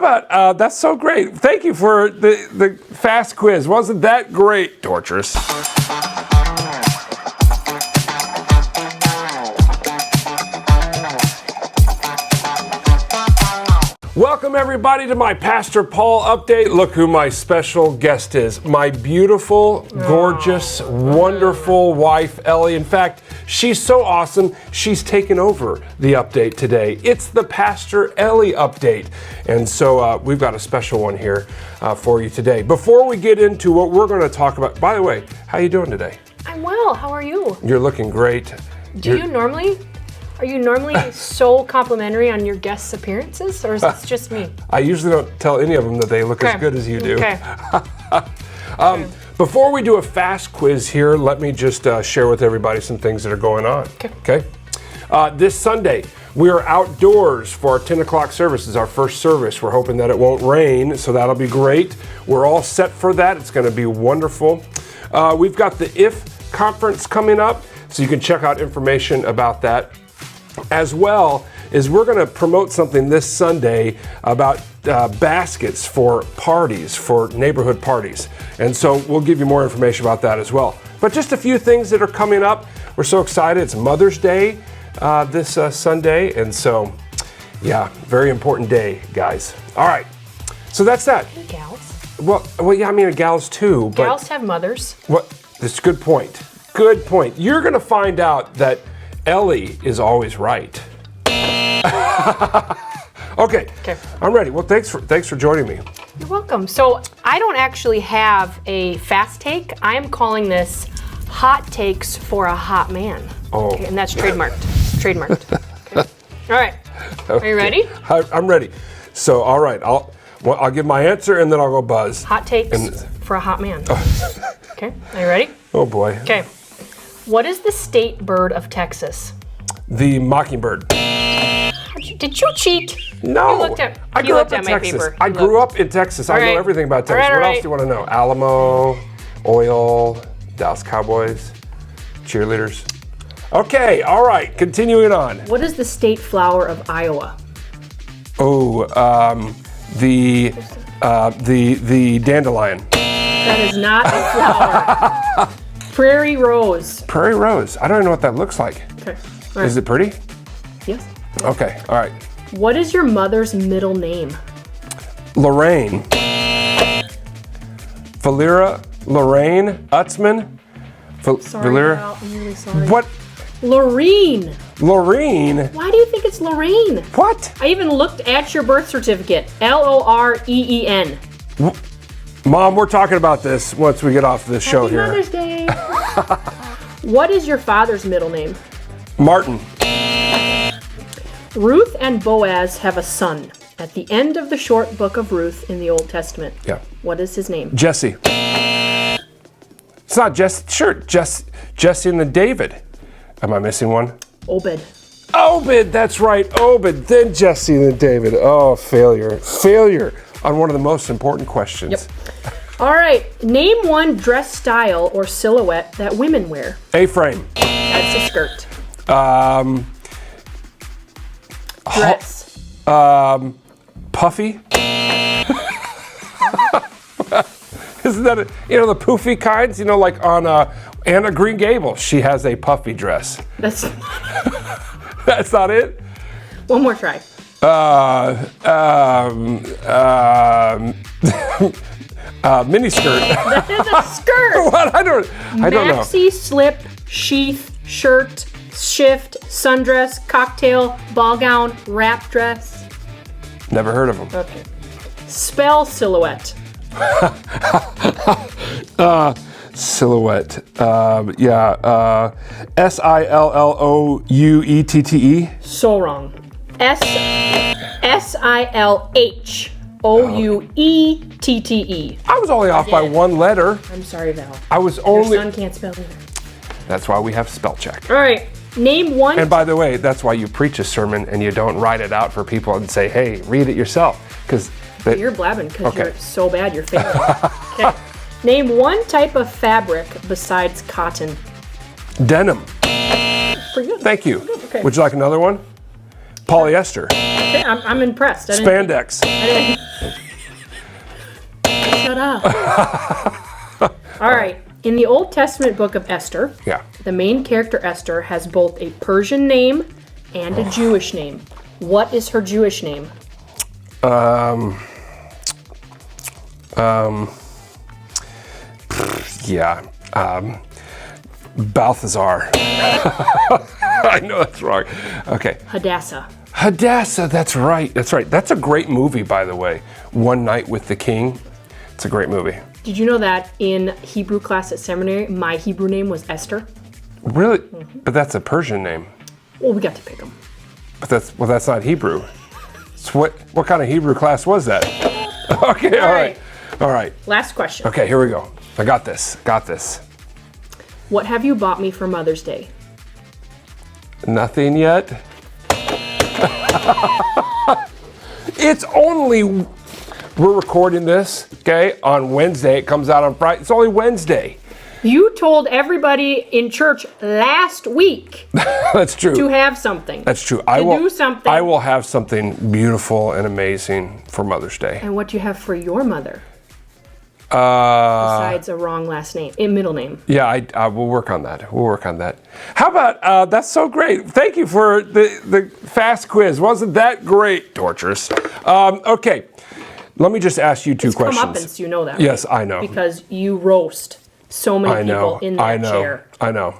about, that's so great. Thank you for the fast quiz. Wasn't that great, torturous? Welcome everybody to my Pastor Paul update. Look who my special guest is. My beautiful, gorgeous, wonderful wife, Ellie. In fact, she's so awesome, she's taken over the update today. It's the Pastor Ellie update. And so we've got a special one here for you today. Before we get into what we're going to talk about, by the way, how you doing today? I'm well. How are you? You're looking great. Are you normally so complimentary on your guests' appearances, or is this just me? I usually don't tell any of them that they look as good as you do. Okay. Before we do a fast quiz here, let me just share with everybody some things that are going on. Okay. This Sunday, we are outdoors for our 10 o'clock service. It's our first service. We're hoping that it won't rain, so that'll be great. We're all set for that. It's going to be wonderful. We've got the IF conference coming up, so you can check out information about that. As well as we're going to promote something this Sunday about baskets for parties, for neighborhood parties. And so we'll give you more information about that as well. But just a few things that are coming up. We're so excited. It's Mother's Day this Sunday. And so, yeah, very important day, guys. All right. So that's that. Hey, gals. Well, yeah, I mean, gals too. But Gals have mothers. That's a good point. Good point. You're going to find out that Ellie is always right. Okay, I'm ready. Well, thanks for joining me. You're welcome. So I don't actually have a fast take. I am calling this hot takes for a hot man. Oh. Okay, and that's trademarked. Okay. All right. Are you ready? I'm ready. So, all right, I'll give my answer and then I'll go buzz. Hot takes for a hot man. Okay, are you ready? Oh boy. Okay. What is the state bird of Texas? The mockingbird. Did you cheat? No. I grew up in Texas. I grew up in Texas. I know everything about Texas. What else do you want to know? Alamo, oil, Dallas Cowboys, cheerleaders. Okay, all right, continuing on. What is the state flower of Iowa? Oh, the dandelion. That is not a flower. Prairie rose. Prairie rose. I don't even know what that looks like. Okay. Is it pretty? Yes. Okay, all right. What is your mother's middle name? Lorraine. Valera, Lorraine, Utzman. Valera. Val, I'm really sorry. What? Lorene. Lorene? Why do you think it's Lorraine? What? I even looked at your birth certificate. Loreen. Mom, we're talking about this once we get off this show Happy here. Mother's Day. What is your father's middle name? Martin. Ruth and Boaz have a son. At the end of the short book of Ruth in the Old Testament. Yeah. What is his name? Jesse. It's not Jesse. Sure, Jesse and then David. Am I missing one? Obed. Obed, that's right. Obed, then Jesse, then David. Oh, failure. Failure on one of the most important questions. Yep. All right. Name one dress style or silhouette that women wear. A-frame. That's a skirt. Dress. Puffy. Isn't that the poofy kinds? Like on Anna Green Gables, she has a puffy dress. That's not it? One more try. Mini skirt. That is a skirt. What? I don't know. Maxi, slip, sheath, shirt, shift, sundress, cocktail, ball gown, wrap dress. Never heard of them. Okay. Spell silhouette. Silhouette. Sillouette. So wrong. Silhouette. I was only off by one letter. I'm sorry, Val. I was Your only. son can't spell either. That's why we have spell check. All right. Name one. And by the way, that's why you preach a sermon and you don't write it out for people and say, "Hey, read it yourself," because you're blabbing because you're so bad you're failing. Okay. Name one type of fabric besides cotton. Denim. Pretty good. Thank you. Okay. Would you like another one? Polyester. Okay, I'm impressed. Spandex. Shut up. All right. In the Old Testament book of Esther, Yeah. the main character Esther has both a Persian name and a Jewish name. What is her Jewish name? Balthazar. I know that's wrong. Okay. Hadassah. Hadassah, that's right. That's right. That's a great movie, by the way. One Night with the King. It's a great movie. Did you know that in Hebrew class at seminary, my Hebrew name was Esther? Really? But that's a Persian name. Well, we got to pick them. But that's not Hebrew. So what kind of Hebrew class was that? Okay, all right. Last question. Okay, here we go. I got this. What have you bought me for Mother's Day? Nothing yet? It's only, we're recording this, okay, on Wednesday. It comes out on Friday. It's only Wednesday. You told everybody in church last week That's true. to have something. That's true. Do something. I will have something beautiful and amazing for Mother's Day. And what do you have for your mother? Besides a wrong last name, middle name. Yeah, we'll work on that. How about, that's so great. Thank you for the fast quiz. Wasn't that great, Torturous? Okay, let me just ask you two questions. Comeuppance, you know that, right? Yes, I know. Because you roast so many people in that chair. I know.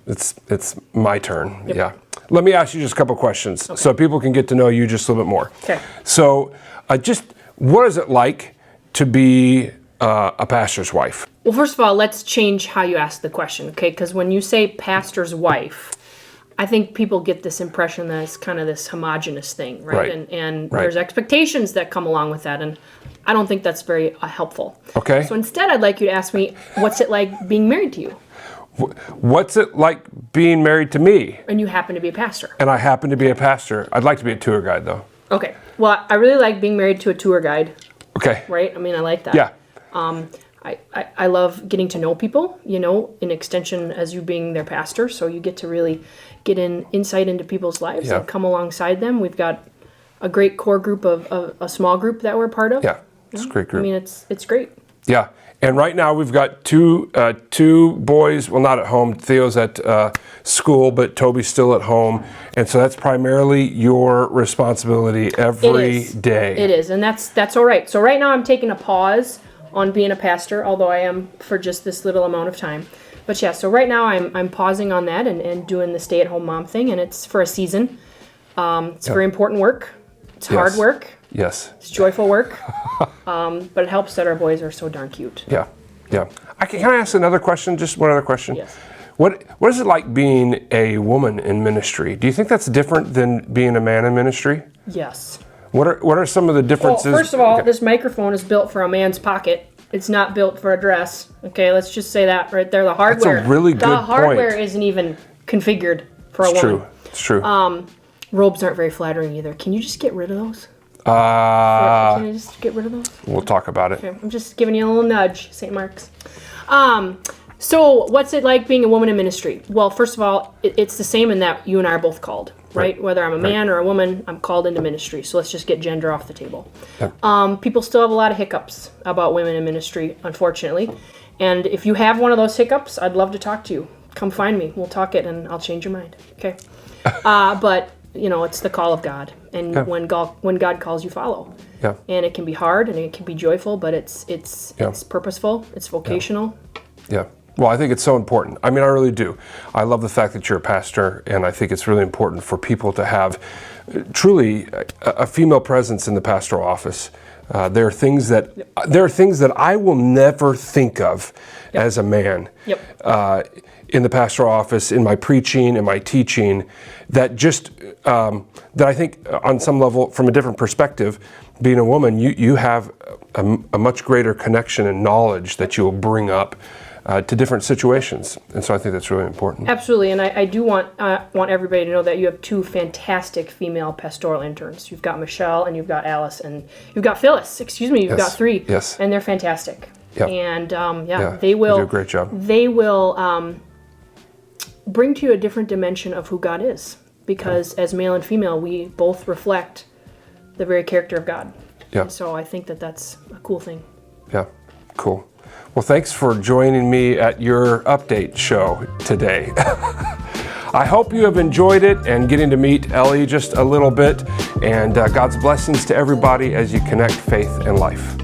It's my turn. Yep. Yeah. Let me ask you just a couple questions so people can get to know you just a little bit more. Okay. So, just what is it like to be a pastor's wife? Well, first of all, let's change how you ask the question, okay? Because when you say pastor's wife, I think people get this impression that it's kind of this homogenous thing, right? And there's expectations that come along with that, and I don't think that's very helpful. Okay. So instead, I'd like you to ask me, what's it like being married to you? What's it like being married to me? And you happen to be a pastor. And I happen to be a pastor. I'd like to be a tour guide, though. Okay. Well, I really like being married to a tour guide. Okay. Right? I mean, I like that. Yeah. I love getting to know people, in extension as you being their pastor. So you get to really get insight into people's lives and come alongside them. We've got a great core group of a small group that we're part of. Yeah, it's a great group. I mean, it's great. Yeah, and right now we've got two boys. Well, not at home. Theo's at school, but Toby's still at home, and so that's primarily your responsibility every day. It is, and that's all right. So right now I'm taking a pause on being a pastor, although I am for just this little amount of time. But yeah, so right now I'm pausing on that and doing the stay-at-home mom thing, and it's for a season. It's very important work. It's hard work. Yes. It's joyful work. But it helps that our boys are so darn cute. Yeah. Can I ask another question? Just one other question. Yes. What is it like being a woman in ministry? Do you think that's different than being a man in ministry? Yes. What are some of the differences? Well, first of all, this microphone is built for a man's pocket. It's not built for a dress. Okay, let's just say that right there. The hardware. That's a really good point. The hardware isn't even configured for a woman. It's true. Robes aren't very flattering either. Can you just get rid of those? Can I just get rid of those? We'll talk about it. Okay, I'm just giving you a little nudge, St. Mark's. So what's it like being a woman in ministry? Well, first of all, it's the same in that you and I are both called, right? Whether I'm a man or a woman, I'm called into ministry. So let's just get gender off the table. Yep. People still have a lot of hiccups about women in ministry, unfortunately. And if you have one of those hiccups, I'd love to talk to you. Come find me. We'll talk it, and I'll change your mind. Okay. But it's the call of God, and when God calls, you follow. Yeah. And it can be hard, and it can be joyful, but it's purposeful. It's vocational. Yeah. Well, I think it's so important. I mean, I really do. I love the fact that you're a pastor, and I think it's really important for people to have truly a female presence in the pastoral office. There are things that I will never think of as a man. Yep. In the pastoral office, in my preaching, in my teaching, that I think on some level, from a different perspective, being a woman, you have a much greater connection and knowledge that you will bring up to different situations, and so I think that's really important. Absolutely, and I do want everybody to know that you have two fantastic female pastoral interns. You've got Michelle, and you've got Alice, and you've got Phyllis. You've got three. Yes. And they're fantastic. Yep. And they will do a great job. They will bring to you a different dimension of who God is. because as male and female, we both reflect the very character of God. Yeah. And so I think that that's a cool thing. Yeah, cool. Well, thanks for joining me at your update show today. I hope you have enjoyed it and getting to meet Ellie just a little bit. And God's blessings to everybody as you connect faith and life.